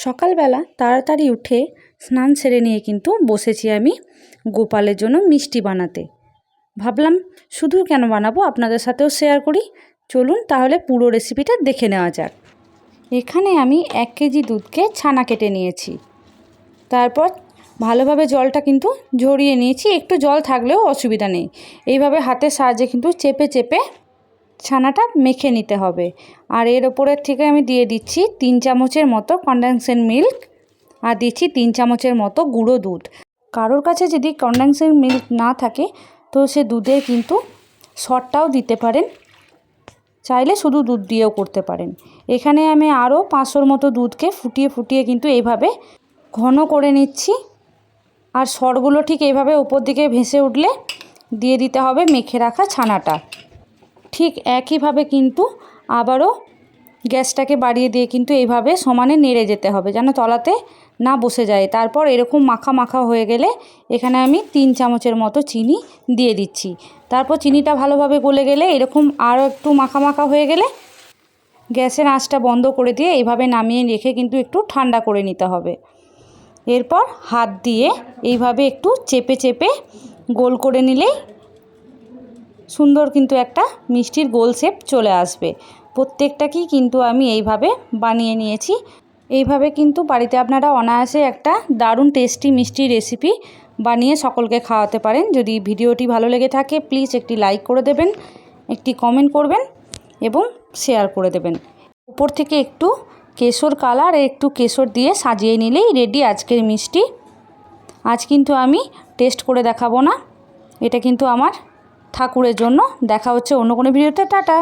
সকালবেলা তাড়াতাড়ি উঠে স্নান সেরে নিয়ে কিন্তু বসেছি আমি গোপালের জন্য মিষ্টি বানাতে। ভাবলাম শুধু কেন বানাবো, আপনাদের সাথেও শেয়ার করি। চলুন তাহলে পুরো রেসিপিটা দেখে নেওয়া যাক। এখানে আমি 1 কেজি দুধকে ছানা কেটে নিয়েছি। তারপর ভালোভাবে জলটা কিন্তু ঝরিয়ে নিয়েছি, একটু জল থাকলেও অসুবিধা নেই। এইভাবে হাতের সাহায্যে কিন্তু চেপে চেপে ছানাটা মেখে নিতে হবে। আর এর ওপরের থেকে আমি দিয়ে দিচ্ছি 3 চামচের মতো কনডেন্সড মিল্ক, আর দিচ্ছি 3 চামচের মতো গুঁড়ো দুধ। কারোর কাছে যদি কনডেন্সড মিল্ক না থাকে তো সে দুধের কিন্তু সরটাও দিতে পারেন, চাইলে শুধু দুধ দিয়েও করতে পারেন। এখানে আমি আরও 500 মতো দুধকে ফুটিয়ে ফুটিয়ে কিন্তু এইভাবে ঘন করে নিচ্ছি। আর সরগুলো ঠিক এইভাবে উপর দিকে ভেসে উঠলে দিয়ে দিতে হবে মেখে রাখা ছানাটা। ঠিক একইভাবে কিন্তু আবারও গ্যাসটাকে বাড়িয়ে দিয়ে কিন্তু এইভাবে সমানে নেড়ে যেতে হবে যেন তলাতে না বসে যায়। তারপর এরকম মাখা মাখা হয়ে গেলে এখানে আমি 3 চামচের মতো চিনি দিয়ে দিচ্ছি। তারপর চিনিটা ভালোভাবে গলে গেলে এরকম আরও একটু মাখা মাখা হয়ে গেলে গ্যাসের আঁচটা বন্ধ করে দিয়ে এইভাবে নামিয়ে রেখে কিন্তু একটু ঠান্ডা করে নিতে হবে। এরপর হাত দিয়ে এইভাবে একটু চেপে চেপে গোল করে নিলেই সুন্দর কিন্তু একটা মিষ্টির গোল শেপ চলে আসবে। প্রত্যেকটাকেই কিন্তু আমি এইভাবে বানিয়ে নিয়েছি। এইভাবে কিন্তু বাড়িতে আপনারা অনায়াসে একটা দারুণ টেস্টি মিষ্টি রেসিপি বানিয়ে সকলকে খাওয়াতে পারেন। যদি ভিডিওটি ভালো লেগে থাকে প্লিজ একটি লাইক করে দেবেন, একটি কমেন্ট করবেন এবং শেয়ার করে দেবেন। উপর থেকে একটু কেশর কালার আর একটু কেশর দিয়ে সাজিয়ে নিলেই রেডি আজকের মিষ্টি। আজ কিন্তু আমি টেস্ট করে দেখাবো না, এটা কিন্তু আমার ঠাকুরের জন্য। দেখা হচ্ছে অন্য কোনো ভিডিওতে। টাটা।